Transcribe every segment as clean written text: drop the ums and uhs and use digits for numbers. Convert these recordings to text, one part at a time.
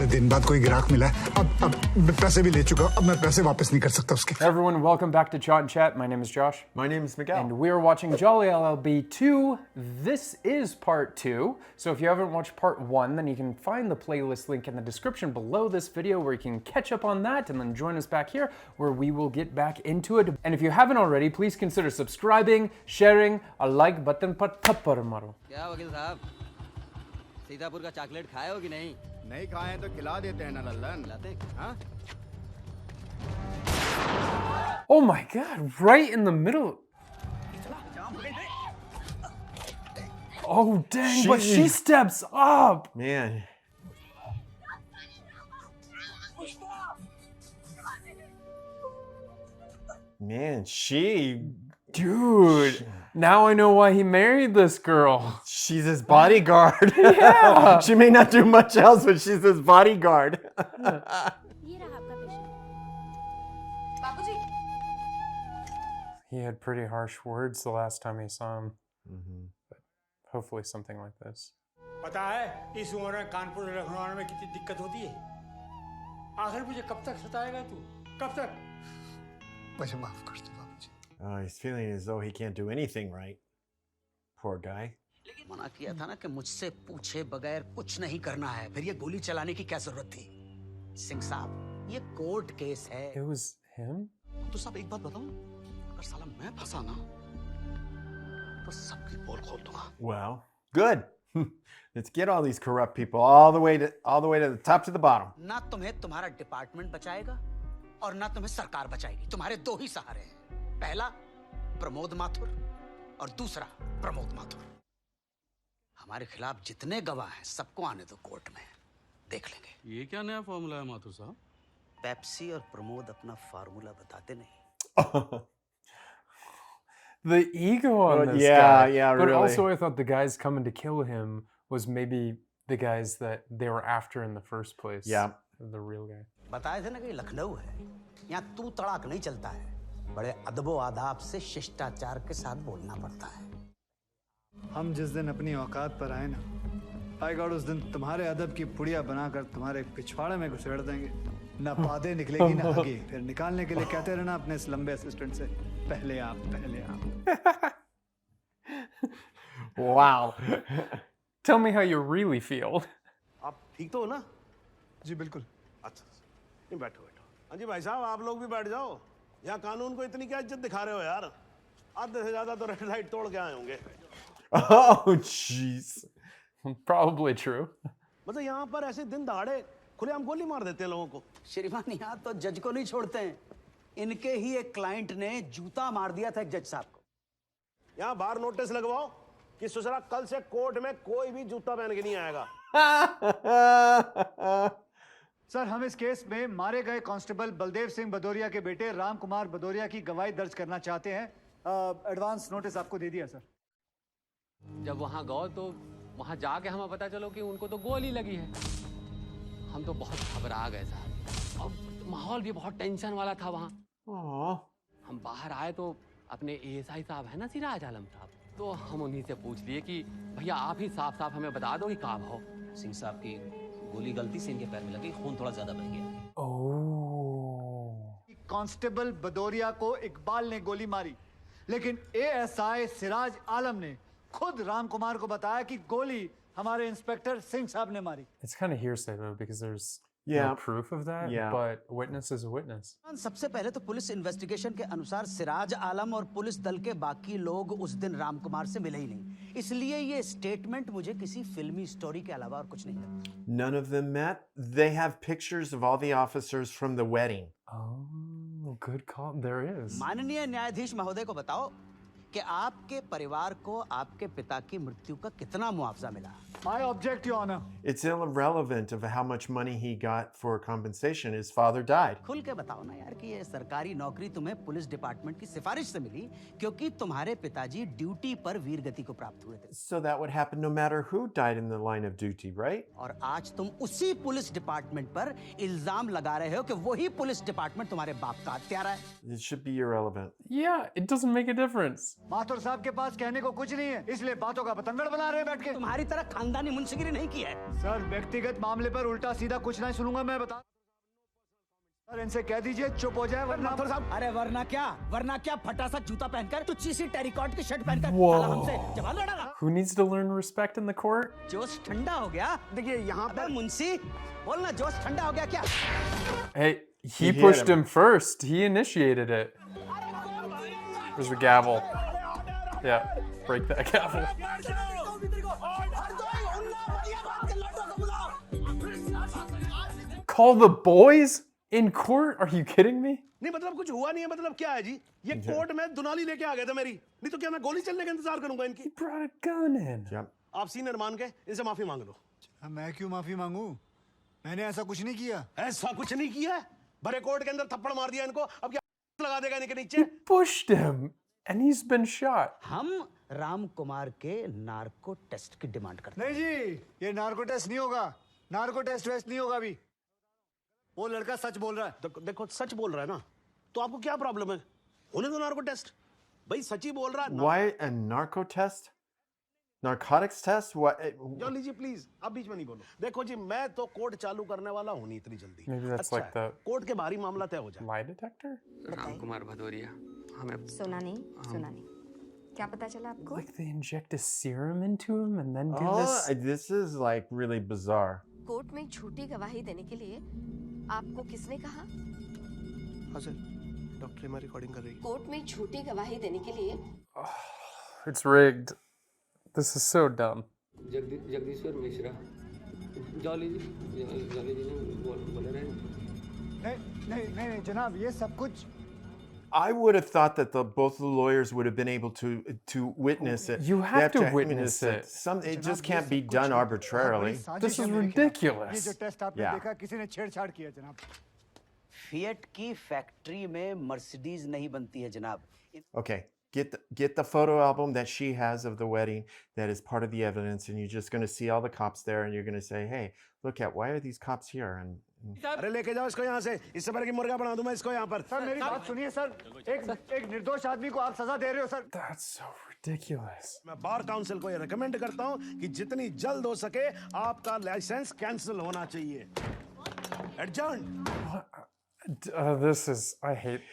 इतने दिन बाद कोई ग्राहक मिला है, अब पैसे भी ले चुका, अब मैं पैसे वापस नहीं कर सकता उसके। Everyone, welcome back to ChaatNChat. My name is Josh. My name is Miguel. And we are watching Jolly LLB 2. This is part 2. So if you haven't watched part 1, then you can find the playlist link in the description below this video where you can catch up on that and then join us back here where we will get back into it. And if you haven't already, please consider subscribing, sharing, a like button पर थप्पड़ मारो। क्या वकील साहब, सीतापुर का chocolate खाए हो कि नहीं? नहीं खाए तो खिला देते हैं ना लल्लन। लाते? हाँ? Oh my god, right in the middle. Oh dang, but she steps up. Man. Man, Dude, now I know why he married this girl. she's his bodyguard. Yeah. She may not do much else, but she's his bodyguard. He had pretty harsh words the last time he saw him. But hopefully something like this. पता है इस उम्र में कानपुर लखनऊ में कितनी दिक्कत होती है। आखिर मुझे कब तक सताएगा तू? कब तक? मुझे माफ कर दो बाबूजी। Oh, he's feeling as though he can't do anything right. Poor guy. लेकिन मना किया था ना कि मुझसे पूछे बगैर कुछ नहीं करना है। फिर ये गोली चलाने की क्या जरूरत थी? सिंह साहब, ये कोर्ट केस है। It was him? तो साहब एक बात बताऊं? अगर साला मैं फंसा ना, तो सबकी पोल खोल दूंगा। Well, good. Let's get all these corrupt people all the way to the top to the bottom. ना तुम्हें तुम्हारा डिपार्टमेंट बचाएगा और ना तुम्हें सरकार बचाएगी। तुम्हारे दो ही सहारे हैं। पहला प्रमोद माथुर और दूसरा प्रमोद माथुर। हमारे खिलाफ जितने गवाह हैं सबको आने दो कोर्ट में, देख लेंगे। ये क्या नया फॉर्मूला है माथुर साहब? पेप्सी और प्रमोद अपना फार्मूला बताते नहीं। The ego on this yeah, guy. yeah, But really. also I thought the guys coming to kill him was maybe the guys that they were after in the first place. Yeah. The real guy. बताए थे ना कि लखनऊ है, यहाँ तू तड़ाक नहीं चलता है। बड़े अदबो आदाब से शिष्टाचार के साथ बोलना पड़ता है। हम जिस दिन अपनी औकात पर आए ना, आई गॉड उस दिन तुम्हारे अदब की पुड़िया बनाकर तुम्हारे पिछवाड़े में घुसेड़ देंगे। ना पादे निकलेगी ना आगे। फिर निकालने के लिए कहते रहना अपने इस लंबे असिस्टेंट से, पहले आप, पहले आप। Wow. Tell me how you really feel. आप ठीक तो हो ना? जी बिल्कुल। अच्छा, नहीं बैठो बैठो। हाँ जी भाई साहब, आप लोग भी बैठ जाओ। यहाँ कानून को इतनी क्या इज्जत दिखा रहे हो यार? आधे से ज्यादा तो रेड लाइट तोड़ के आए होंगे। Oh, jeez. Probably true. मतलब यहाँ पर ऐसे दिन दहाड़े खुलेआम गोली मार देते हैं लोगों को। श्रीमान यहाँ तो जज को नहीं छोड़ते हैं। इनके ही एक क्लाइंट ने जूता मार दिया था एक जज साहब को। यहाँ बाहर नोटिस लगवाओ कि ससुरा कल से कोर्ट में कोई भी जूता पहन के नहीं आएगा। सर, हम इस केस में मारे गए कांस्टेबल बलदेव सिंह भदौरिया के बेटे राम कुमार भदौरिया की गवाही दर्ज करना चाहते हैं। एडवांस नोटिस आपको दे दिया सर। जब वहाँ गए तो वहाँ जाके हमें पता चलो कि उनको तो गोली लगी है। हम तो बहुत घबरा गए साहब। अब माहौल भी बहुत टेंशन वाला था वहाँ। हम बाहर आए तो अपने एएसआई साहब है ना सिराज आलम साहब, तो हम उन्हीं से पूछ लिए कि भैया आप ही साफ साफ हमें बता दो कि कहाँ भाव। सिंह साहब की गोली गलती से इनके पैर में लगी, खून थोड़ा ज्यादा बह गया। Oh. कांस्टेबल भदौरिया को इकबाल ने गोली मारी, लेकिन एएसआई सिराज आलम ने खुद राम कुमार को बताया कि गोली हमारे इंस्पेक्टर सिंह साहब ने मारी। It's kind of hearsay though because there's Yeah. no proof of that. Yeah. But witness is a witness. सबसे पहले तो पुलिस इन्वेस्टिगेशन के अनुसार सिराज आलम और पुलिस दल के बाकी लोग उस दिन राम कुमार से मिले ही नहीं, इसलिए ये स्टेटमेंट मुझे किसी फिल्मी स्टोरी के अलावा और कुछ नहीं लगता। None of them met. They have pictures of all the officers from the wedding. Oh, good call. There is. माननीय न्यायाधीश महोदय को बताओ कि आपके परिवार को आपके पिता की मृत्यु का कितना मुआवजा मिला? I object, Your Honor. It's irrelevant of how much money he got for compensation. His father died. खुल के बताओ ना यार कि ये सरकारी नौकरी तुम्हें पुलिस डिपार्टमेंट की सिफारिश से मिली क्योंकि तुम्हारे पिताजी ड्यूटी पर वीर गति को प्राप्त हुए थे। So that would happen no matter who died in the line of duty, right? और आज तुम उसी पुलिस डिपार्टमेंट पर इल्जाम लगा रहे हो कि वही पुलिस डिपार्टमेंट तुम्हारे बाप का हत्यारा है। It should be irrelevant. Yeah, it doesn't make a difference. Mathur साहब के पास कहने को कुछ नहीं है, इसलिए बातों का बतंगड़ बना रहे हैं बैठ के। तुम्हारी तरह खानदानी मुंशीगिरी नहीं की है। सर व्यक्तिगत मामले पर उल्टा सीधा कुछ नहीं सुनूंगा मैं, बता सर इनसे कह दीजिए चुप हो जाए वरना अरे वरना क्या फटा सा जूता पहनकर तुच्ची सी टेरिकॉट की शर्ट पहनकर Whoa. साला हमसे जवाब लड़ागा। Who needs to learn respect in the court? जोश ठंडा हो गया। देखिए यहाँ पर मुंशी बोलना, जोश ठंडा हो गया क्या? Hey, he hit pushed him. him first. He initiated it. There's the gavel. Yeah, break that gavel. Call the boys in court? Are you kidding me? नहीं मतलब कुछ हुआ नहीं है, मतलब क्या है जी? ये कोर्ट में दुनाली लेके आ गए थे मेरी, नहीं तो क्या मैं गोली चलने का इंतजार करूंगा इनकी? He brought a gun in. Yep. आप सीनियर मान के इनसे माफी मांग लो। मैं क्यों माफी मांगू? मैंने ऐसा कुछ नहीं किया। ऐसा कुछ नहीं किया है, भरे कोर्ट के अंदर थप्पड़ मार दिया इनको, अब क्या लगा देगा इनके He नीचे? pushed him, and he's been shot. हम राम कुमार के नार्को टेस्ट की डिमांड करते हैं। नहीं जी, ये नार्को टेस्ट नहीं होगा, नार्को टेस्ट वेस्ट नहीं होगा अभी। वो लड़का सच बोल रहा है। देखो सच बोल रहा है ना, तो आपको क्या प्रॉब्लम है? होने दो नार्को टेस्ट, भाई सच ही बोल रहा है। Why a narco test? Narcotics test? What? जाओ लीजिए प्लीज, आप बीच में नहीं बोलो। देखो जी, मैं तो कोर्ट चालू करने वाला हूँ नहीं इतनी जल्दी। Maybe that's like है, कोर्ट के बाहरी मामला तय हो जाए। Lie detector? राम कुमार भदौरिया हमें सुना नहीं। क्या पता चला आपको? Like they inject a serum into him and then do Oh, this? this is like really bizarre. Court में झूठी गवाही देने के लिए आपको किसने कहा? हाँ सर, डॉक्टर एमा रिकॉर्डिंग कर रही है। कोर्ट में झूठी गवाही देने के लिए It's rigged. This is so dumb. Jagdishwar Mishra jolly जी ने बोले रहे। नहीं जनाब, ये सब कुछ I would have thought that both the lawyers would have been able to witness it. You They have to witness it. It just can't be done arbitrarily. This is ridiculous. ये जो टेस्ट आपने Yeah. देखा, किसी ने छेड़छाड़ किया जनाब। Fiat की फैक्ट्री में मर्सिडीज नहीं बनती है जनाब। Okay, get the photo album that she has of the wedding that is part of the evidence, and you're just going to see all the cops there, and you're going to say, "Hey, look at why are these cops here?" And अरे लेके जाओ इसको यहाँ से, इससे पहले कि मुर्गा बना दूं मैं इसको यहाँ पर। सर मेरी बात सुनिए सर, एक निर्दोष आदमी को आप सजा दे रहे हो सर। That's so ridiculous. मैं बार काउंसिल को ये रेकमेंड करता हूँ कि जितनी जल्द हो सके आपका लाइसेंस कैंसिल होना चाहिए। Adjourn. This is I hate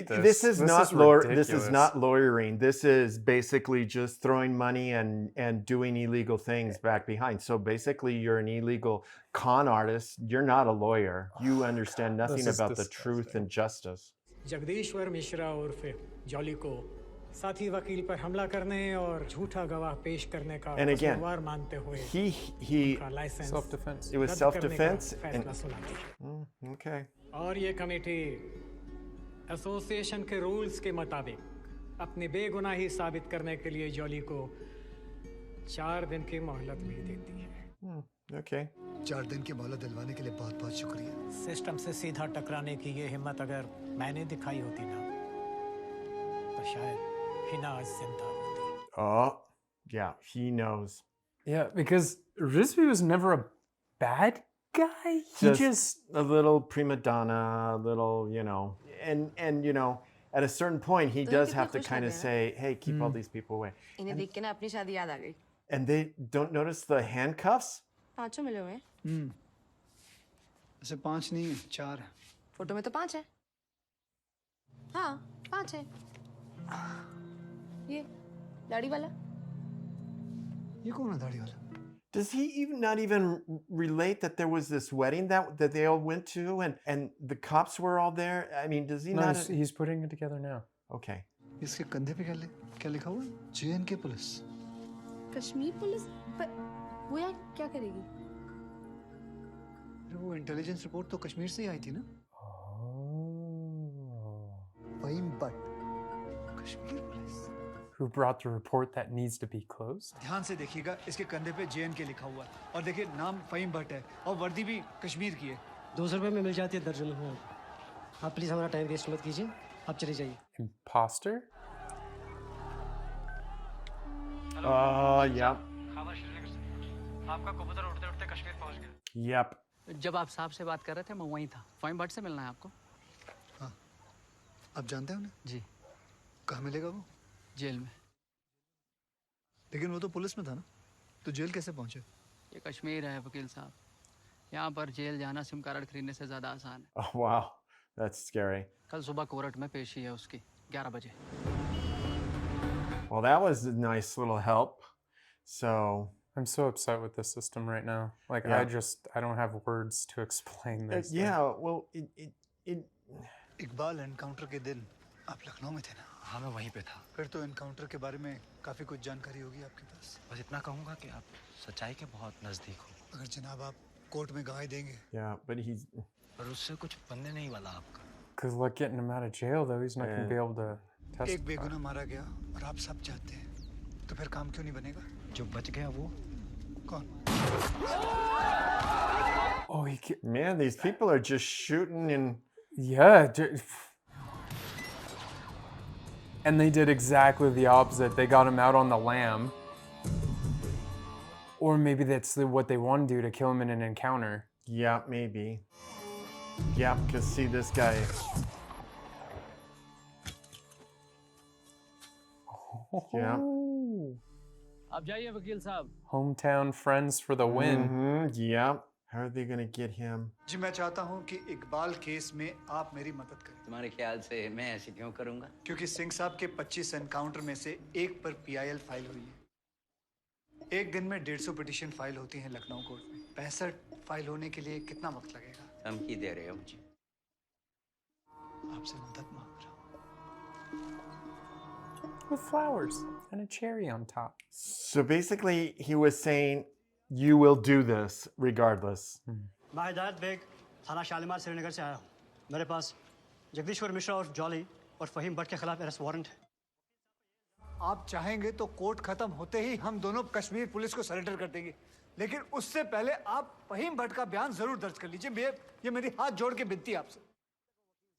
this. This is not ridiculous. lawyering. This is basically just throwing money and doing illegal things back behind. So basically, you're an illegal con artist. You're not a lawyer. You understand nothing This is about the truth and justice. जगदीश्वर मिश्रा उर्फ jolly को साथी वकील पर हमला करने और झूठा गवाह पेश करने का And again, कसूरवार मानते हुए he उनका लाइसेंस Self-defense. it was रद्द करने का self-defense. फैसला सुनाई। Okay. और ये कमेटी एसोसिएशन के रूल्स के मुताबिक अपनी बेगुनाही साबित करने के लिए जॉली को 4 दिन की मोहलत भी देती है। Okay. 4 दिन की मोहलत दिलवाने के लिए बहुत बहुत शुक्रिया। सिस्टम से सीधा टकराने की ये हिम्मत अगर मैंने दिखाई होती ना, तो शायद हिना आज जिंदा होती। Oh, yeah, he knows. Yeah, because Rizvi was never a bad guy. He just a little prima donna, a little, and at a certain point, he does have to kind of say, "Hey, keep all these people away." इन्हें देख के ना अपनी शादी याद आ गई। And they don't notice the handcuffs. 5 मिले हुए। ऐसे 5 नहीं है, 4 है। फोटो में तो 5 है। हाँ, 5 है। ये दाढ़ी वाला। ये कौन है दाढ़ी वाला? Does he not even relate that there was this wedding that they all went to and the cops were all there? I mean, does he no, not? he's putting it together now. Okay. इसके कंधे पे क्या लिखा हुआ? JNK police. Kashmir police? पर वो यहाँ क्या करेगी? वो इंटेलिजेंस रिपोर्ट तो कश्मीर से ही आई थी ना? Faheem Bhat, Kashmir police. Who brought the report that needs to be closed? ध्यान से देखिएगा, इसके कंधे पे JNK लिखा हुआ है और देखिए नाम फ़हीम भट्ट है और वर्दी भी कश्मीर की है। 200 रुपए में मिल जाती है दर्जन हुआ। आप प्लीज हमारा टाइम वेस्ट मत कीजिए, आप चले जाइए। Imposter? Yeah. आपका कबूतर उड़ते उड़ते कश्मीर पहुंच गया। Yep. जब आप साहब से बात कर रहे थे मैं वहीं था। फ़हीम भट्ट से मिलना है आपको। हाँ, आप जानते हो ना? जी। कहाँ मिलेगा वो? जेल में। लेकिन वो तो पुलिस में था ना, तो जेल कैसे पहुंचे? ये कश्मीर है वकील साहब, यहाँ पर जेल जाना सिम कार्ड खरीदने से ज़्यादा आसान है। Oh, wow. That's scary. कल सुबह कोर्ट में पेशी है उसकी 11 बजे। Well, that was a nice little help. So I'm so upset with the system right now. Like, Yeah. I don't have words to explain this. yeah, well, Iqbal encounter के दिन आप लखनऊ में थे ना? हाँ, मैं वहीं पे था। फिर तो एनकाउंटर के बारे में काफी कुछ जानकारी होगी आपके पास। बस इतना कहूँगा कि आप सच्चाई के बहुत नजदीक हो। अगर जनाब आप कोर्ट में गवाही देंगे। yeah, but he's पर उससे कुछ बनने नहीं वाला आपका। Good luck getting him out of jail, though. He's not going to be able to एक testify. बेगुनाह मारा गया और आप सब चाहते हैं, तो फिर काम क्यों नहीं बनेगा? जो बच गया वो कौन? Oh, man, these people are just shooting and yeah. And they did exactly the opposite. They got him out on the lam. Or maybe that's what they want to do, to kill him in an encounter. yeah, maybe. Yeah, because see this guy. Yeah. आप जाइए वकील साहब। Hometown friends for the win. Yeah. How are they gonna get him? जी मैं चाहता हूँ कि Iqbal case में आप मेरी मदद करें। तुम्हारे ख्याल से मैं ऐसे क्यों करूंगा? क्योंकि सिंह साहब के 25 एनकाउंटर में से एक पर PIL फाइल हुई है। एक दिन में 150 पिटीशन फाइल होती हैं लखनऊ कोर्ट में। 65 फाइल होने के लिए कितना वक्त लगेगा? धमकी दे रहे हो मुझे? आपसे मदद मांग रहा हूँ। With flowers and a cherry on top. So basically, he was saying, "You will do this regardless." मैं हिदायत बेग थाना शालीमार श्रीनगर से आया हूँ। मेरे पास जगदीश्वर मिश्रा और जॉली और फहीम भट्ट के खिलाफ अरेस्ट वारंट है। आप चाहेंगे तो कोर्ट खत्म होते ही हम दोनों कश्मीर पुलिस को सरेंडर कर देंगे, लेकिन उससे पहले आप फहीम भट्ट का बयान जरूर दर्ज कर लीजिए। ये मेरी हाथ जोड़ के विनती है आपसे।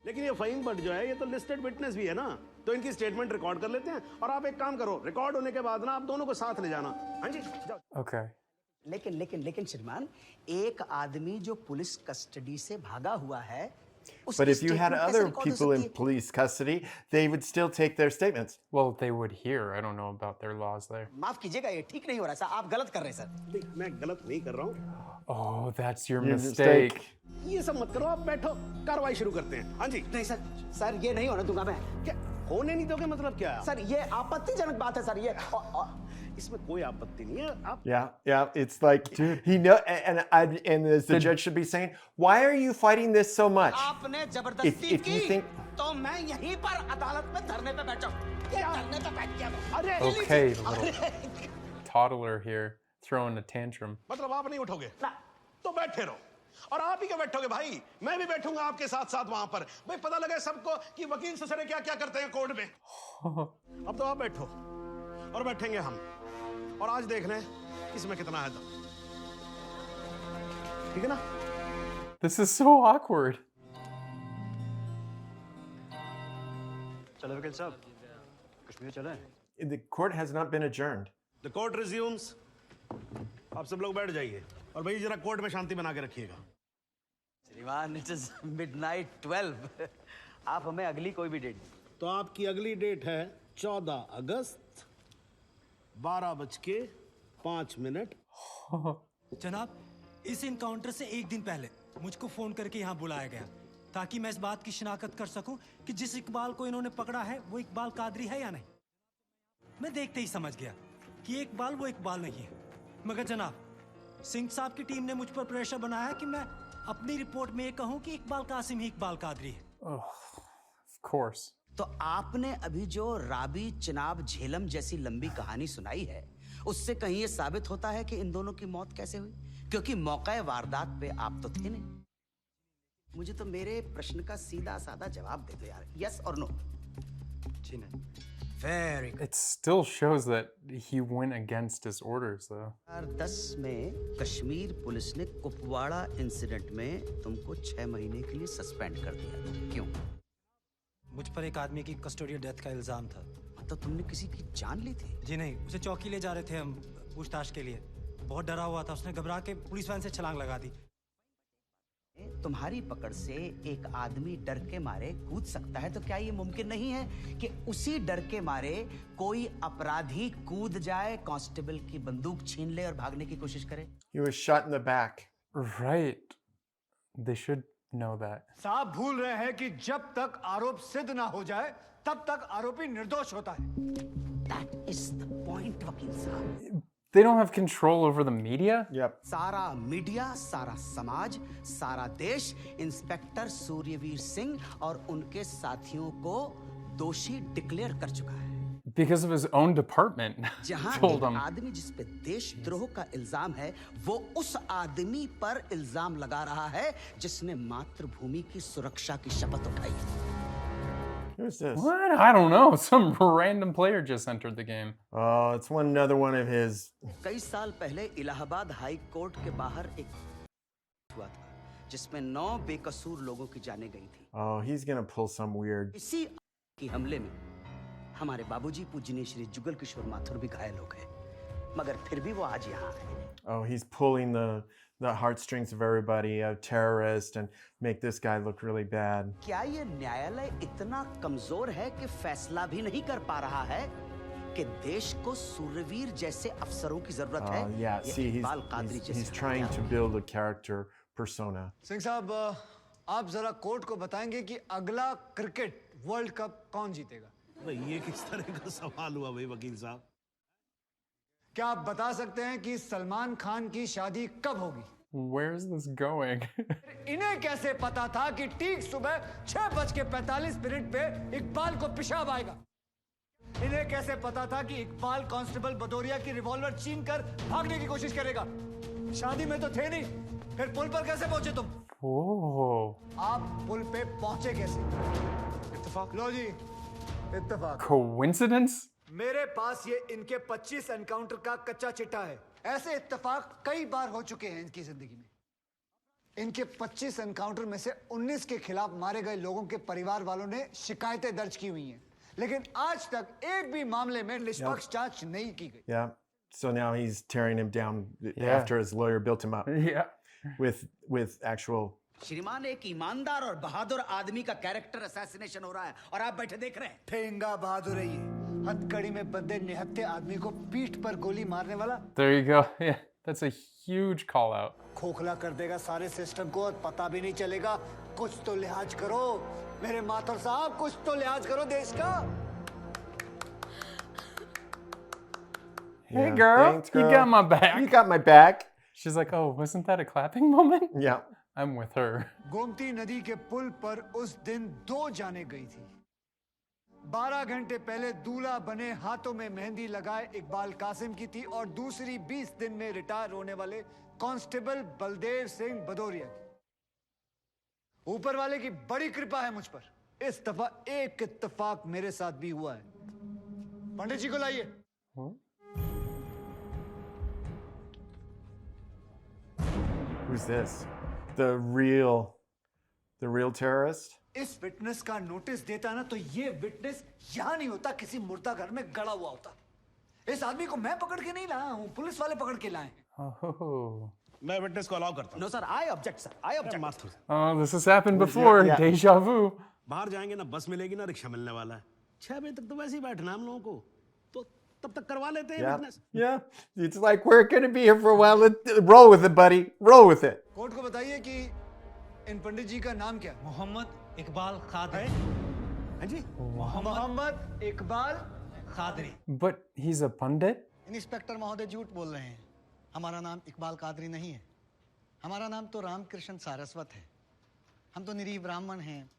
लेकिन ये फहीम भट्ट जो है ये तो लिस्टेड विटनेस भी है ना, तो इनकी स्टेटमेंट रिकॉर्ड कर लेते हैं और आप एक काम करो, रिकॉर्ड होने के बाद ना आप दोनों को साथ ले जाना। हाँ जी जाओ। Okay. लेकिन श्रीमान, एक आदमी जो पुलिस कस्टडी से भागा हुआ है, But if you had other people in police custody, they would still take their statements. Well, they would hear. I don't know about their laws there. माफ कीजिएगा, ये ठीक नहीं हो रहा सर, आप गलत कर रहे हैं सर। मैं गलत नहीं कर रहा हूँ। Oh, that's your Your mistake. ये सब मत करो, आप बैठो, कार्रवाई शुरू करते हैं। हाँ जी। नहीं सर ये नहीं होने दूंगा मैं। क्या होने नहीं दोगे मतलब क्या? सर ये आपत्तिजनक बात है सर, ये इसमें कोई आपत्ति नहीं है। आप Yeah, it's like he know, and the judge should be saying, "Why are you fighting this so much?" आपने जबरदस्ती if you think, तो मैं यहीं पर अदालत में धरने पे बैठा हूँ। ये धरने पे बैठ गया मैं। अरे Okay, little toddler here throwing a tantrum. मतलब आप नहीं उठोगे? तो बैठे रहो और आप ही क्या बैठोगे भाई? मैं भी बैठूंगा आपके साथ साथ वहां पर। भाई पता लगे सबको कि वकील ससुरे क्या क्या करते हैं कोर्ट में। अब तो आप बैठो और बैठेंगे हम और आज देख लें इसमें कितना है दम। ठीक है ना? This is so awkward. चलो वकील साहब, कश्मीर चलें। the court has not been adjourned. The court resumes. आप सब लोग बैठ जाइए और भाई जरा कोर्ट में शांति बना के रखिएगा। श्रीमान, it is midnight 12. आप हमें अगली कोई भी डेट। तो आपकी अगली डेट है 14 अगस्त 12:05। जनाब, इस इनकाउंटर से एक दिन पहले मुझको फोन करके यहाँ बुलाया गया ताकि मैं इस बात की शिनाख्त कर सकूं कि जिस इकबाल को इन्होंने पकड़ा है वो इकबाल कादरी है या नहीं। मैं देखते ही समझ गया कि इकबाल वो इकबाल नहीं है। मगर जनाब, सिंह साहब की टीम ने मुझ पर प्रेशर बनाया कि मैं अपनी रिपोर्ट में ये कहूं कि इकबाल कासिम ही इकबाल कादरी है। Of course. तो आपने अभी जो राबी चिनाब झेलम जैसी लंबी कहानी सुनाई है, उससे कहीं ये साबित होता है कि इन दोनों की मौत कैसे हुई? क्योंकि मौका वारदात पे आप तो थे नहीं। मुझे तो मेरे प्रश्न का सीधा साधा जवाब दे दो यार, यस और नो। जी नहीं। Very good. It still shows that he went against his orders, though. 2010 में कश्मीर पुलिस ने कुपवाड़ा इंसिडेंट में तुमको 6 महीने के लिए सस्पेंड कर दिया। क्यों? मुझ पर एक आदमी की कस्टोडियल डेथ का इल्जाम था। तो तुमने किसी की जान ली थी? जी नहीं, उसे चौकी ले जा रहे थे हम पूछताछ के लिए। बहुत डरा हुआ था, उसने घबरा के पुलिस वैन से छलांग लगा दी। तुम्हारी पकड़ से एक आदमी डर के मारे कूद सकता है, तो क्या ये मुमकिन नहीं है कि उसी डर के मारे कोई अपराधी कूद जाए, कांस्टेबल की बंदूक छीन ले और भागने की कोशिश करे? He was shot in the back. Right. They should know that. साहब भूल रहे हैं कि जब तक आरोप सिद्ध ना हो जाए तब तक आरोपी निर्दोष होता है। That is the point, वकील साहब। They don't have control over the media? Yep. सारा मीडिया, सारा समाज, सारा देश इंस्पेक्टर सूर्यवीर सिंह और उनके साथियों को दोषी डिक्लेयर कर चुका है। Because of his own department. जहां told एक him. आदमी जिस पे देशद्रोह का इल्जाम है, वो उस आदमी पर इल्जाम लगा रहा है जिसने मातृभूमि की सुरक्षा की शपथ उठाई। Who's this? What? I don't know. Some random player just entered the game. Oh, it's another one of his. कई साल पहले इलाहाबाद हाई कोर्ट के बाहर एक हुआ था जिसमें 9 बेकसूर लोगों की जानें गई थी। Oh, he's gonna pull some weird. इसी की हमले में हमारे बाबूजी पूजनीय श्री जुगल किशोर माथुर भी घायल हो गए, मगर फिर भी वो आज यहाँ आए। Oh, he's pulling the heartstrings of everybody, a terrorist, and make this guy look really bad. क्या ये न्यायालय इतना कमजोर है कि फैसला भी नहीं कर पा रहा है कि देश को सूर्यवीर जैसे अफसरों की जरूरत है? Yeah, see, he's trying to build a character persona. Singh साहब, आप जरा कोर्ट को बताएंगे कि अगला क्रिकेट वर्ल्ड कप कौन जीतेगा? भाई ये किस तरह का सवाल हुआ भाई वकील साहब? क्या आप बता सकते हैं कि सलमान खान की शादी कब होगी? Where is this going? इन्हें कैसे पता था कि ठीक सुबह 6:45 पे इकबाल को पेशाब आएगा? इन्हें कैसे पता था कि इकबाल कांस्टेबल भदौरिया की रिवॉल्वर छीन कर भागने की कोशिश करेगा? शादी में तो थे नहीं, फिर पुल पर कैसे पहुंचे तुम? Oh. आप पुल पे पहुंचे कैसे? इत्तेफाक। लो जी, इत्तेफाक। Coincidence? मेरे पास ये इनके 25 एनकाउंटर का कच्चा चिट्ठा है। ऐसे इत्तेफाक कई बार हो चुके हैं इनकी जिंदगी में। इनके 25 एनकाउंटर में से 19 के खिलाफ मारे गए लोगों के परिवार वालों ने शिकायतें दर्ज की हुई हैं, लेकिन आज तक एक भी मामले में निष्पक्ष जांच नहीं की गई। Yeah. So now he's tearing him down after his lawyer built him up. Yeah. With actual. श्रीमान, एक ईमानदार और बहादुर आदमी का कैरेक्टर असैसिनेशन हो रहा है और आप बैठे देख रहे हैं। ठेंगा बहादुर है ये, हथकड़ी में बंधे निहत्थे आदमी को पीठ पर गोली मारने वाला। There you go. Yeah, that's a huge call out. खोखला कर देगा सारे सिस्टम को और पता भी नहीं चलेगा। कुछ तो लिहाज करो मेरे माथुर साहब, कुछ तो लिहाज करो देश का। Hey girl, thanks, girl. you got my back. You got my back. She's like, oh, wasn't that a clapping moment? Yeah. I'm with her. Gomti नदी के पुल पर उस दिन 2 जानें गई थी। 12 घंटे पहले दूल्हा बने हाथों में मेहंदी लगाए इकबाल कासिम की थी और दूसरी 20 दिन में रिटायर होने वाले कांस्टेबल बलदेव सिंह भदौरिया की। ऊपर वाले की बड़ी कृपा है मुझ पर। इस दफा एक इत्तेफाक मेरे साथ भी हुआ है। पंडित जी को लाइए। Who's this? The real terrorist? इस विटनेस का नोटिस देता ना तो ये विटनेस यहाँ नहीं होता, किसी मुर्दा घर में गड़ा हुआ होता। इस आदमी को मैं पकड़ के नहीं लाया हूँ, पुलिस वाले पकड़ के लाए। Oh. मैं विटनेस को अलाउ करता हूँ। No sir, I object sir. I object. Oh, this has happened before. Yeah. Deja vu. बाहर जाएंगे ना, बस मिलेगी ना, रिक्शा मिलने वाला है। 6 बजे तक तो वैसे ही बैठना हम लोगों को, तो तब तक करवा लेते हैं witness. Yeah. It's like we're gonna be here for a while. Roll with it, buddy. Roll with it. Court को बताइए कि इन पंडित जी का नाम क्या? मोहम्मद इकबाल खादरी। हाँ जी? Mohammad Iqbal Qadri. But he's a pundit? Inspector महोदय झूठ बोल रहे हैं। हमारा नाम इकबाल कादरी नहीं है, हमारा नाम तो रामकृष्ण सारस्वत है। हम तो निरीह ब्राह्मण हैं।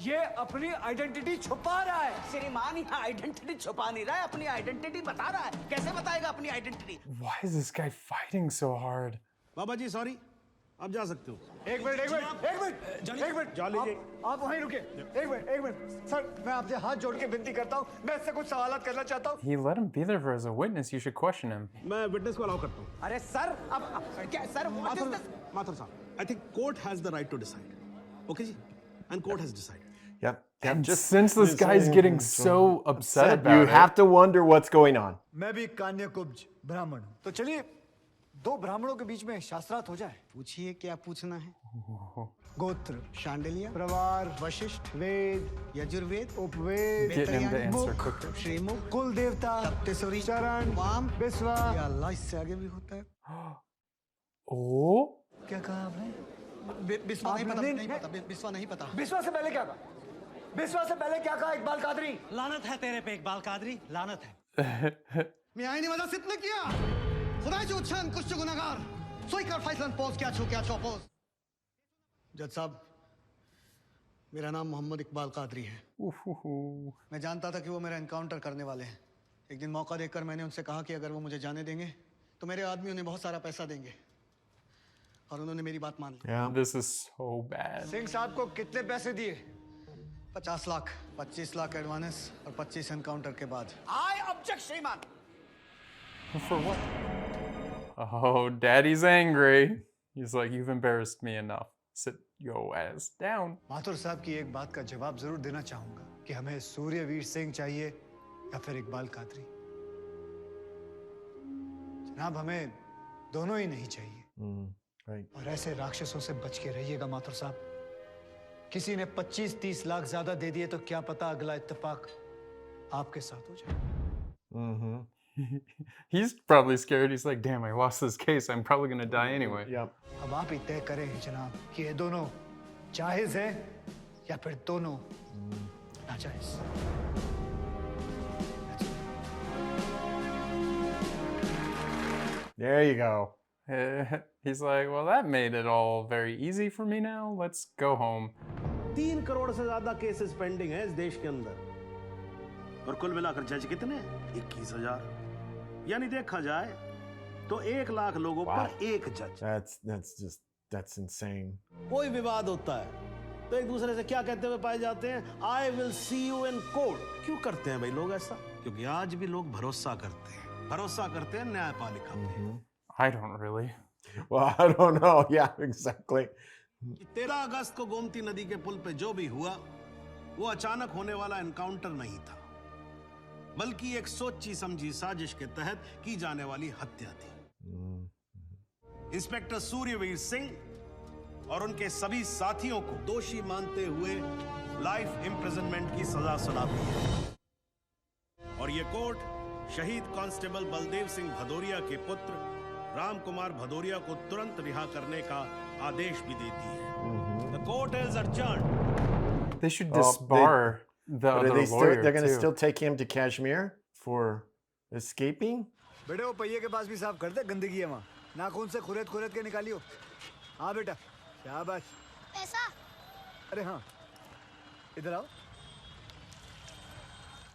ये अपनी आइडेंटिटी छुपा रहा है। श्रीमान यहाँ आइडेंटिटी छुपा नहीं रहा है, अपनी आइडेंटिटी बता रहा है। कैसे बताएगा अपनी identity? Why is this guy fighting so hard? Baba ji sorry, आप जा सकते हो। एक मिनट जा लीजिए। आप वहीं रुके। एक मिनट सर, मैं आपसे हाथ जोड़ के विनती करता हूँ, मैं इससे कुछ सवालात करना चाहता हूँ। He let him be there for as a witness. You should question him. मैं विटनेस को अलाउ करता हूँ। अरे सर, अब क्या सर? माथुर साहब, I think court has the right to decide. Okay ji? And court has decided. Yep. And since this guy's getting so upset about you it, have to wonder what's going on. मैं भी Kanye कुब्ज ब्राह्मण हूँ, तो चलिए दो ब्राह्मणों के बीच में शास्त्रार्थ हो जाए। पूछिए क्या पूछना है। गोत्र, शांडिल्य, प्रवार, वशिष्ठ, वेद, यजुर्वेद, उपवेद, Getting him to answer मुख, quicker. श्रीमुख, कुल देवता, सप्तसुरी, चरण, वाम, बिस्वा। या अल्लाह इससे आगे भी होता है। Oh? क्या कहा आपने? बिस्वा नहीं पता, आपने नहीं पता, बिस्वा नहीं पता। बिस्वा से पहले क्या कहा? बिस्वा से पहले क्या कहा इकबाल कादरी? लानत है तेरे पे इकबाल कादरी, लानत है। मैं आईने वाला सिद्ध किया। खुदा जो उच्छन कुछ गुनाहगार सोई कर फैसलन पोज क्या छू क्या चौपोज। जज साहब, मेरा नाम मोहम्मद इकबाल कादरी है। मैं जानता था कि वो मेरा एनकाउंटर करने वाले हैं। एक दिन मौका देखकर मैंने उनसे कहा कि अगर वो मुझे जाने देंगे तो मेरे आदमी उन्हें बहुत सारा पैसा देंगे, और उन्होंने मेरी बात मान ली। Yeah, this is so bad. Singh साहब को कितने पैसे दिए? 50 लाख, 25 लाख एडवांस और 25 एनकाउंटर के बाद। आई ऑब्जेक्ट श्रीमान। For what? Oh, Daddy's angry. He's like, you've embarrassed me enough. Sit your ass down. Mathur साहब की एक बात का जवाब जरूर देना चाहूंगा कि हमें सूर्यवीर सिंह चाहिए या फिर इकबाल कादरी। जनाब, हमें दोनों ही नहीं चाहिए। और ऐसे राक्षसों से बच के रहिएगा माथुर साहब। किसी ने 25-30 लाख ज्यादा दे दिए तो क्या पता अगला इत्तेफाक आपके साथ हो जाए। He's probably scared. He's like, damn, I lost this case. I'm probably going to die anyway. Yep. अब आप ही तय करें जनाब कि ये दोनों जायज है या फिर दोनों नाजायज। There you go. He's like, well, that made it all very easy for me now. Let's go home. 3 crore से ज्यादा केसेस पेंडिंग है इस देश के अंदर, और कुल मिलाकर जज कितने? 21,000। यानी देखा जाए तो 1 लाख लोगों पर एक जज। That's insane. कोई विवाद होता है तो एक दूसरे से क्या कहते हुए पाए जाते हैं? I will see you in court। क्यों करते हैं भाई लोग ऐसा? क्योंकि आज भी लोग भरोसा करते हैं न्यायपालिका पे। I don't really. Well, I don't know. Yeah, exactly. 13 अगस्त को गोमती नदी के पुल पे जो भी हुआ वो अचानक होने वाला एनकाउंटर नहीं था, बल्कि एक सोची समझी साजिश के तहत की जाने वाली हत्या थी। इंस्पेक्टर सूर्यवीर सिंह और उनके सभी साथियों को दोषी मानते हुए लाइफ इम्प्रिजनमेंट की सजा सुनाती है, और ये कोर्ट शहीद कांस्टेबल बलदेव सिंह भदौरिया के पुत्र राम कुमार भदौरिया को तुरंत रिहा करने का आदेश भी देती है। The court is adjourned. They should disbar the other lawyer they're going to too. still take him to Kashmir for escaping? बेटे वो पहिए के पास भी साफ कर दे, गंदगी है वहाँ। नाखून से खुरेद के निकालियो। हाँ बेटा, शाबाश। पैसा? अरे हाँ, इधर आओ।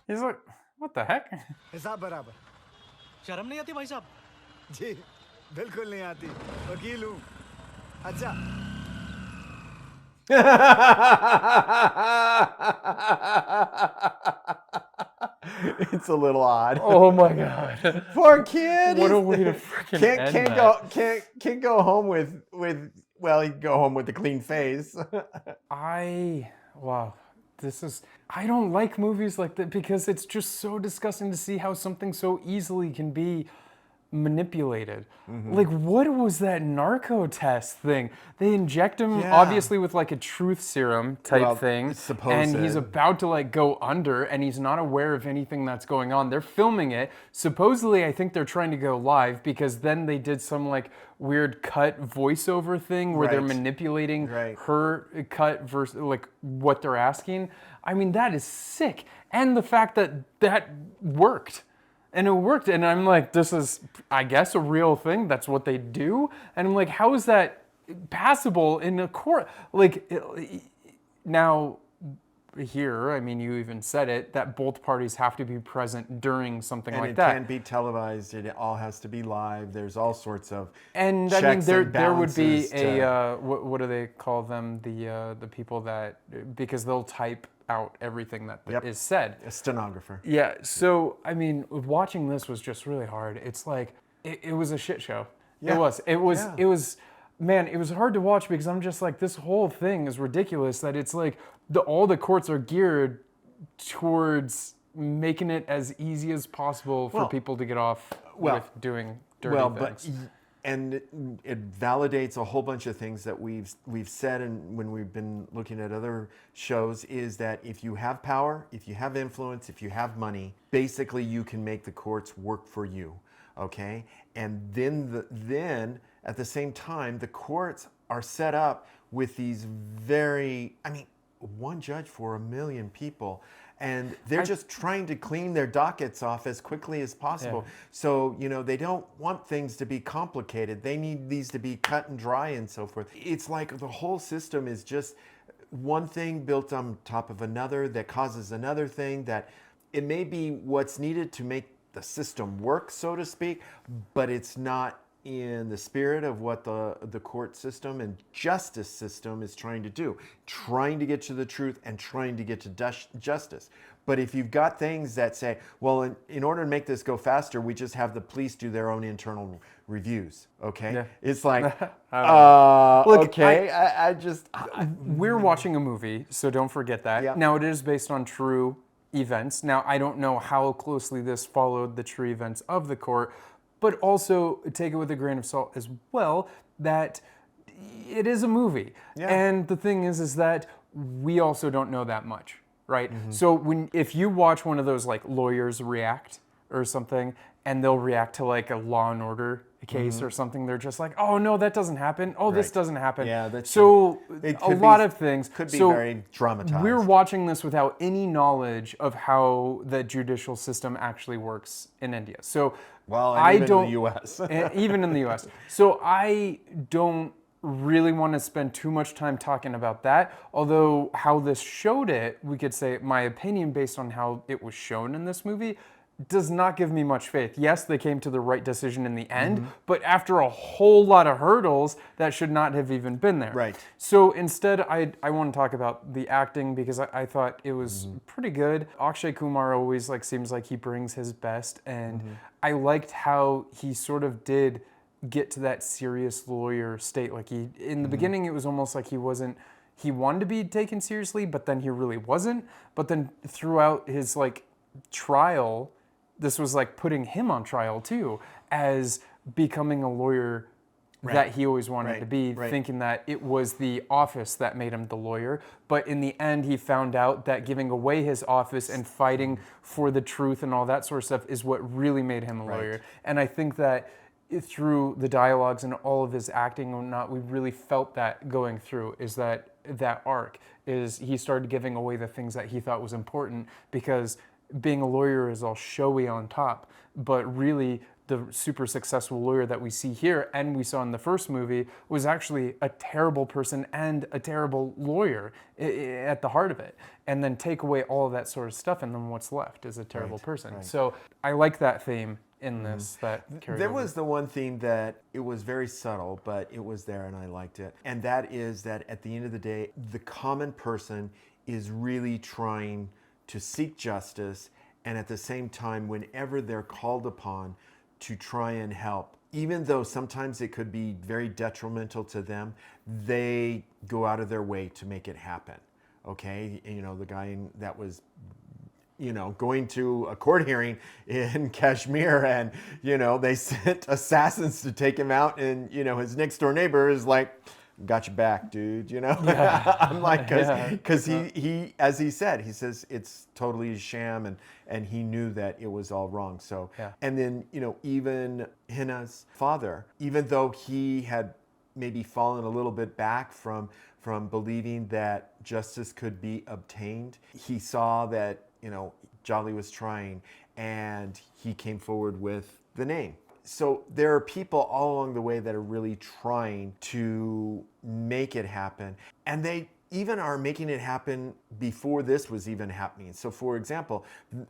He's like, what the heck? हिसाब बराबर। शर्म नहीं आती भाई साहब? जी बिल्कुल नहीं आती, वकील हूँ। अच्छा It's a little odd. Oh my god. Poor kid. What a way to freaking end that. Can't go home with well, he can go home with a clean face. Wow. I don't like movies like that because it's just so disgusting to see how something so easily can be manipulated. Like, what was that narco test thing? They inject him obviously with like a truth serum type thing, and he's about to like go under, and he's not aware of anything that's going on. They're filming it. Supposedly, I think they're trying to go live because then they did some like weird cut voiceover thing where they're manipulating her cut versus like what they're asking. I mean, that is sick, and the fact that that worked. And it worked, and I'm like, this is, I guess, a real thing. That's what they do. And I'm like, how is that passable in a court? Like, now, here, I mean, you even said it, that both parties have to be present during something like that. And it can't be televised. It all has to be live. There's all sorts of and checks I mean, there would be balances a, what do they call them? The people that, because they'll type out everything that is said. A stenographer. Yeah, so, I mean, watching this was just really hard. It's like, it was a shit show. Yeah. It was, man, it was hard to watch because I'm just like, this whole thing is ridiculous that it's like, all the courts are geared towards making it as easy as possible for people to get off with doing dirty things. And it validates a whole bunch of things that we've said, and when we've been looking at other shows, is that if you have power, if you have influence, if you have money, basically you can make the courts work for you, okay? And then at the same time, the courts are set up with these one judge for 1 million people. And they're just trying to clean their dockets off as quickly as possible. Yeah. So, they don't want things to be complicated. They need these to be cut and dry and so forth. It's like the whole system is just one thing built on top of another that causes another thing, that it may be what's needed to make the system work, so to speak, but it's not in the spirit of what the court system and justice system is trying to do, trying to get to the truth and trying to get to justice. But if you've got things that say, well, in order to make this go faster, we just have the police do their own internal reviews, okay? Yeah. It's like, Look, okay, we're watching a movie, so don't forget that. Yeah. Now, it is based on true events. Now, I don't know how closely this followed the true events of the court, but also take it with a grain of salt as well, that it is a movie. Yeah. And the thing is that we also don't know that much, right? Mm-hmm. So if you watch one of those like lawyers react or something, and they'll react to like a Law and Order case or something, they're just like, oh no, that doesn't happen. Oh, this Right. doesn't happen. Yeah, that's so It a could lot be- of things could be So very dramatized. We're watching this without any knowledge of how the judicial system actually works in India. So Well, and I even in don't, the US. and even in the US. So I don't really want to spend too much time talking about that. Although how this showed it, we could say my opinion based on how it was shown in this movie does not give me much faith. Yes, they came to the right decision in the end, but after a whole lot of hurdles that should not have even been there. Right. So instead, I want to talk about the acting because I thought it was pretty good. Akshay Kumar always seems like he brings his best, and I liked how he sort of did get to that serious lawyer state. Like in the beginning, it was almost like he wanted to be taken seriously, but then he really wasn't. But then throughout his trial, this was like putting him on trial too, as becoming a lawyer that he always wanted to be, thinking that it was the office that made him the lawyer. But in the end, he found out that giving away his office and fighting for the truth and all that sort of stuff is what really made him a lawyer. And I think that through the dialogues and all of his acting and whatnot, we really felt that going through, is that arc is he started giving away the things that he thought was important, because being a lawyer is all showy on top, but really the super successful lawyer that we see here and we saw in the first movie was actually a terrible person and a terrible lawyer at the heart of it. And then take away all of that sort of stuff, and then what's left is a terrible person. So I like that theme in this. That There was the one theme that it was very subtle, but it was there and I liked it. And that is that at the end of the day, the common person is really trying to seek justice, and at the same time, whenever they're called upon to try and help, even though sometimes it could be very detrimental to them, they go out of their way to make it happen. Okay, the guy that was going to a court hearing in Kashmir, and they sent assassins to take him out, and his next door neighbor is like, got your back, dude, I'm like, because he, as he said, he says it's totally a sham, and he knew that it was all wrong. So, and then, even Hina's father, even though he had maybe fallen a little bit back from believing that justice could be obtained, he saw that, Jolly was trying, and he came forward with the name. So there are people all along the way that are really trying to make it happen, and they even are making it happen before this was even happening. So for example,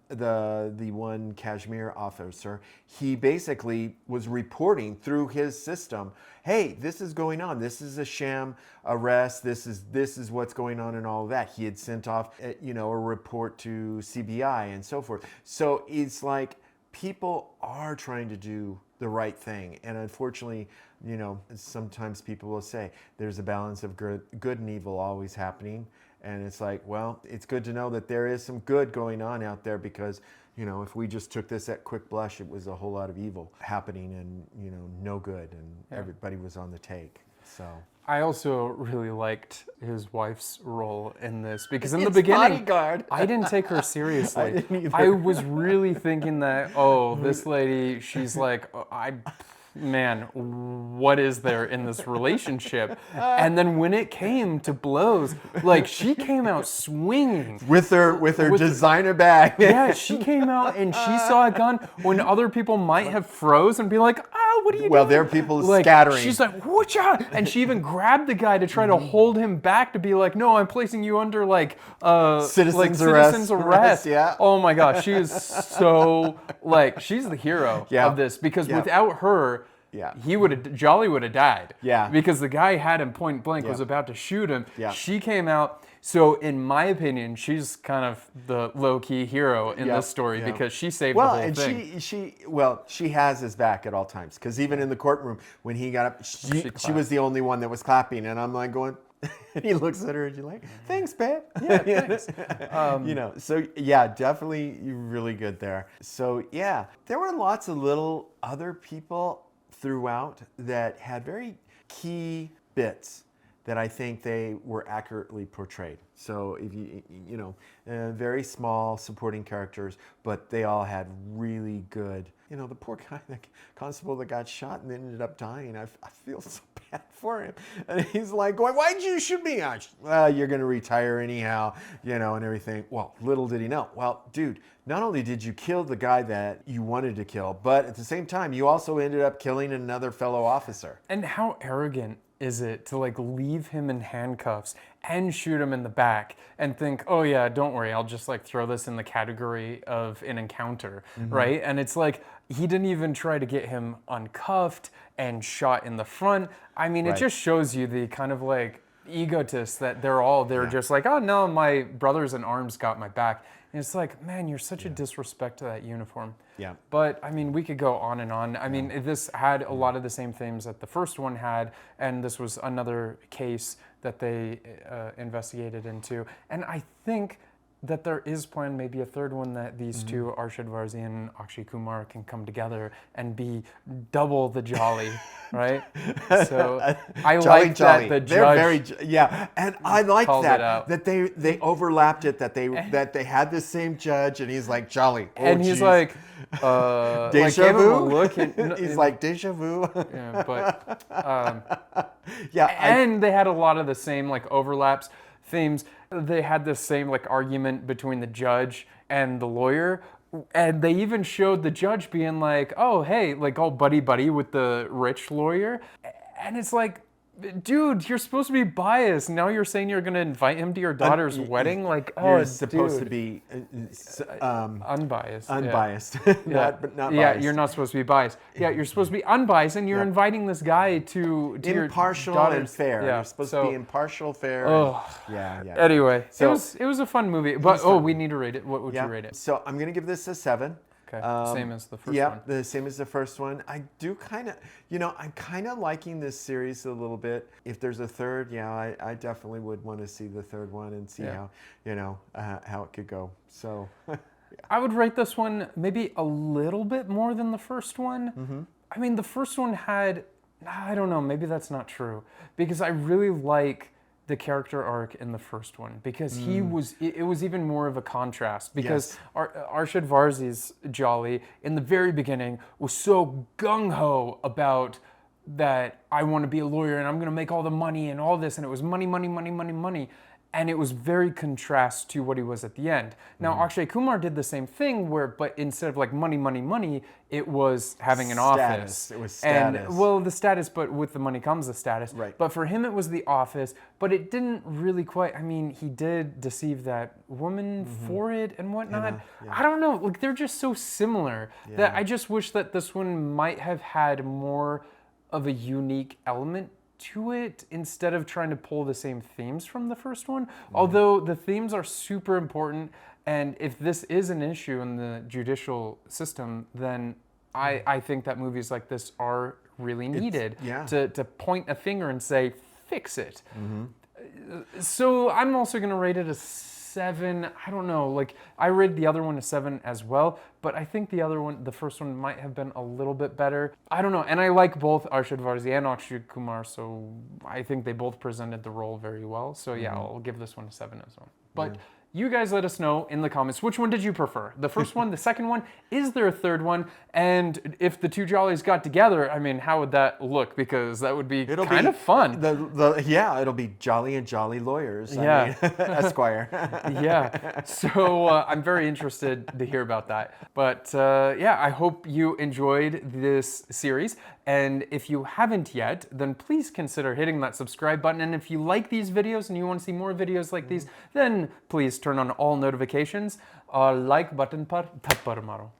the one Kashmir officer, he basically was reporting through his system, hey, this is going on, this is a sham arrest, this is what's going on, and all of that. He had sent off a report to CBI and so forth. So it's like people are trying to do the right thing, and unfortunately, sometimes people will say there's a balance of good and evil always happening, and it's like, well, it's good to know that there is some good going on out there, because you know, if we just took this at quick blush, it was a whole lot of evil happening and, you know, no good, and everybody was on the take. So I also really liked his wife's role in this because in the His beginning, bodyguard. I didn't take her seriously. I didn't either. I was really thinking that, oh, this lady, she's like, man, what is there in this relationship? And then when it came to blows, like she came out swinging with her designer bag. Yeah, she came out and she saw a gun when other people might have froze and be like, oh, what are you doing? Well, there are people like, scattering. She's like, whatcha? And she even grabbed the guy to try to hold him back to be like, no, I'm placing you under like citizen's arrest. Yeah. Oh my gosh, she is so like she's the hero of this because without her, Jolly would have died. Yeah. Because the guy had him point blank, was about to shoot him. Yeah. She came out. So in my opinion, she's kind of the low-key hero in this story because she saved the whole thing. She has his back at all times, because even in the courtroom when he got up, she was the only one that was clapping, and I'm like going, and he looks at her and she's like, thanks, babe. Yeah, thanks. You know, so yeah, definitely really good there. So yeah, there were lots of little other people throughout that had very key bits that I think they were accurately portrayed. So if you know, very small supporting characters, but they all had really good, you know, the poor guy, the constable that got shot and ended up dying, I feel so bad for him. And he's like going, why'd you shoot me? Well, you're gonna retire anyhow, you know, and everything. Well, little did he know. Well, dude, not only did you kill the guy that you wanted to kill, but at the same time, you also ended up killing another fellow officer. And how arrogant is it to like leave him in handcuffs and shoot him in the back and think, oh yeah, don't worry, I'll just like throw this in the category of an encounter, right? And it's like, he didn't even try to get him uncuffed and shot in the front. I mean, it just shows you the kind of like egotists that they're just like, oh no, my brothers in arms got my back. And it's like, man, you're such a disrespect to that uniform. Yeah. But I mean, we could go on and on. I mean, this had a lot of the same themes that the first one had, and this was another case that they investigated into. And I think that there is planned maybe a third one that these two, Arshad Varzi and Akshay Kumar, can come together and be double the jolly, right? So I like that the judge and I like that they overlapped it, that they had the same judge, and he's like, jolly, and he's like, deja vu. Look and, he's like, deja vu. Yeah, but and they had a lot of the same like overlaps. Themes. They had the same like argument between the judge and the lawyer, and they even showed the judge being like, oh hey, like all buddy with the rich lawyer, and it's like, dude, you're supposed to be biased. Now you're saying you're going to invite him to your daughter's wedding? Like, oh, you're supposed to be unbiased. Unbiased, not biased. Yeah, you're not supposed to be biased. Yeah, you're supposed to be unbiased, and you're inviting this guy to impartial your daughter's, and fair. Yeah, you're supposed to be impartial, fair. And, Anyway, so it was a fun movie. But we need to rate it. What would you rate it? So I'm going to give this a 7. Okay, same as the first one. Yeah, the same as the first one. I do kind of, you know, I'm kind of liking this series a little bit. If there's a third, I definitely would want to see the third one and see how, you know, how it could go. So I would rate this one maybe a little bit more than the first one. I mean, the first one had, I don't know, maybe that's not true, because I really like the character arc in the first one, because it was even more of a contrast, because Arshad Varzi's Jolly in the very beginning was so gung-ho about that I want to be a lawyer and I'm going to make all the money and all this, and it was money, and it was very contrast to what he was at the end. Now, Akshay Kumar did the same thing, but instead of like money, it was having an office. It was status. And, well, the status, but with the money comes the status. Right. But for him, it was the office, but it didn't really quite, I mean, he did deceive that woman for it and whatnot. I don't know, like they're just so similar that I just wish that this one might have had more of a unique element to it, instead of trying to pull the same themes from the first one. Although the themes are super important, and if this is an issue in the judicial system, then I think that movies like this are really needed to point a finger and say, fix it. So I'm also going to rate it a 7. I don't know. Like, I rated the other one a 7 as well, but I think the first one might have been a little bit better. I don't know. And I like both Arshad Varzi and Akshay Kumar, so I think they both presented the role very well. So yeah, I'll give this one a 7 as well. But you guys let us know in the comments, which one did you prefer? The first one, the second one? Is there a third one? And if the two Jollies got together, I mean, how would that look? Because that would be kind of fun. Yeah, it'll be Jolly and Jolly Lawyers. Yeah. I mean, Esquire. Yeah. So I'm very interested to hear about that. But yeah, I hope you enjoyed this series. And if you haven't yet, then please consider hitting that subscribe button. And if you like these videos and you want to see more videos like these, then please turn on all notifications. Like button par thappar maro.